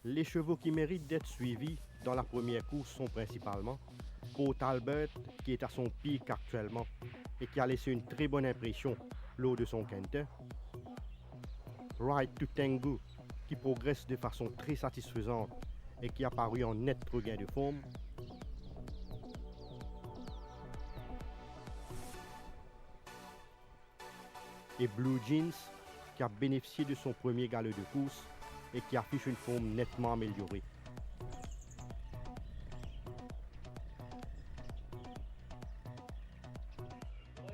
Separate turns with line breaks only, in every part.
Les chevaux qui méritent d'être suivis dans la première course sont principalement Port Talbot, qui est à son pic actuellement et qui a laissé une très bonne impression lors de son quintet. Ride to Tango, qui progresse de façon très satisfaisante et qui a paru en net regain de forme. Et Blue Jeans, qui a bénéficié de son premier galop de course et qui affiche une forme nettement améliorée.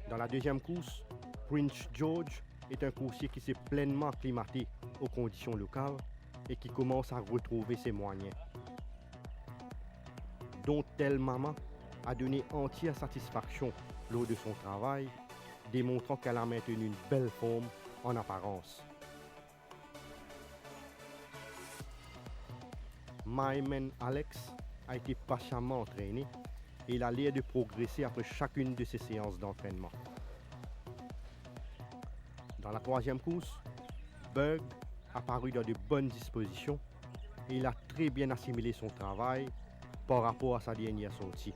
Dans la deuxième course, Prince George est un coursier qui s'est pleinement acclimaté aux conditions locales et qui commence à retrouver ses moyens. Dont Tel Mama a donné entière satisfaction lors de son travail, démontrant qu'elle a maintenu une belle forme en apparence. My Man Alex a été patiemment entraîné et il a l'air de progresser après chacune de ses séances d'entraînement. Dans la troisième course, Bug a paru dans de bonnes dispositions et il a très bien assimilé son travail par rapport à sa dernière sortie.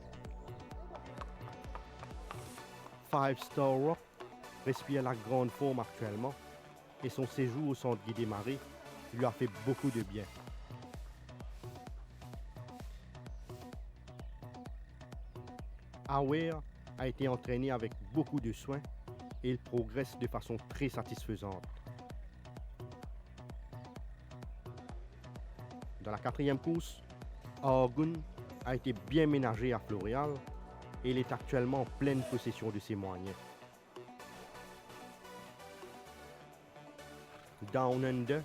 Five Star Rock respire la grande forme actuellement et son séjour au centre Guy Desmarais lui a fait beaucoup de bien. Aware a été entraîné avec beaucoup de soin et il progresse de façon très satisfaisante. Dans la quatrième course, Argun a été bien ménagé à Floréal et il est actuellement en pleine possession de ses moyens. Down Under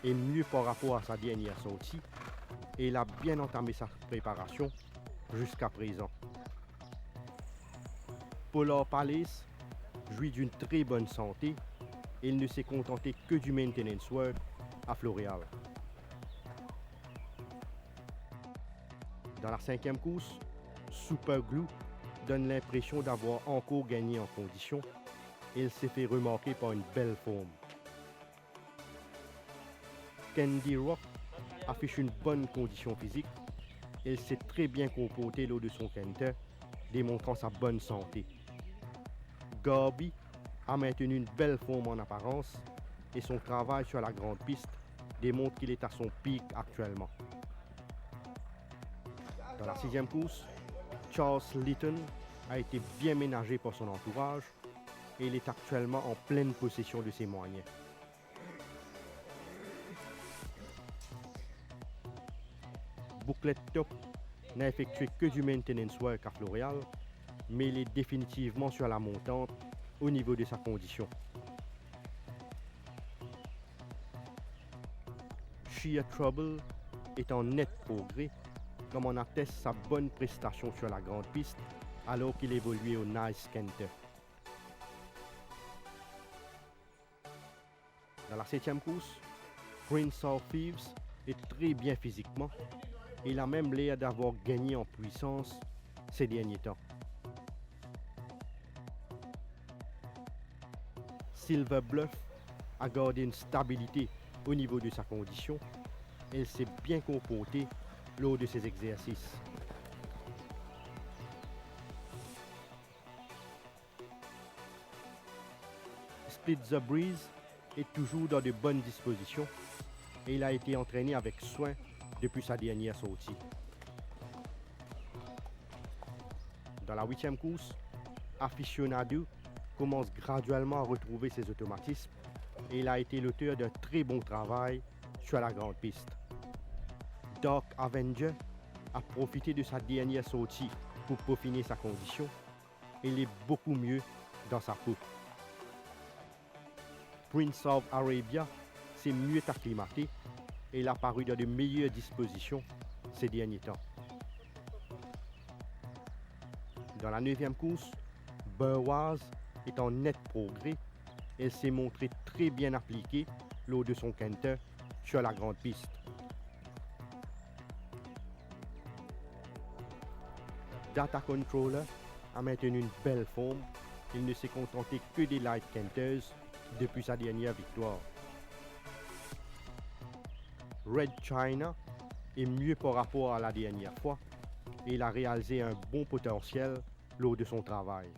est mieux par rapport à sa dernière sortie et il a bien entamé sa préparation jusqu'à présent. Polar Palace jouit d'une très bonne santé et il ne s'est contenté que du maintenance work à Floréal. Dans la cinquième course, Super Glue donne l'impression d'avoir encore gagné en condition et il s'est fait remarquer par une belle forme. Candy Rock affiche une bonne condition physique et il s'est très bien comporté lors de son quintet, démontrant sa bonne santé. Garby a maintenu une belle forme en apparence et son travail sur la grande piste démontre qu'il est à son pic actuellement. Dans la sixième course, Charles Litton a été bien ménagé par son entourage et il est actuellement en pleine possession de ses moyens. Booklet Top n'a effectué que du maintenance work à Floréal, mais il est définitivement sur la montante au niveau de sa condition. Sheer Trouble est en net progrès, comme en atteste sa bonne prestation sur la grande piste alors qu'il évoluait au Nice Canter. Dans la septième course, Prince of Thieves est très bien physiquement et il a même l'air d'avoir gagné en puissance ces derniers temps. Silver Bluff a gardé une stabilité au niveau de sa condition et il s'est bien comporté lors de ses exercices. Split the Breeze est toujours dans de bonnes dispositions et il a été entraîné avec soin depuis sa dernière sortie. Dans la huitième course, Aficionado commence graduellement à retrouver ses automatismes et il a été l'auteur d'un très bon travail sur la grande piste. Dark Avenger a profité de sa dernière sortie pour peaufiner sa condition et il est beaucoup mieux dans sa peau. Prince of Arabia s'est mieux acclimaté et il a paru dans de meilleures dispositions ces derniers temps. Dans la neuvième course, Burwaz est en net progrès et il s'est montré très bien appliqué lors de son quintet sur la grande piste. Data Controller a maintenu une belle forme. Il ne s'est contenté que des light canters depuis sa dernière victoire. Red China est mieux par rapport à la dernière fois et il a réalisé un bon potentiel lors de son travail.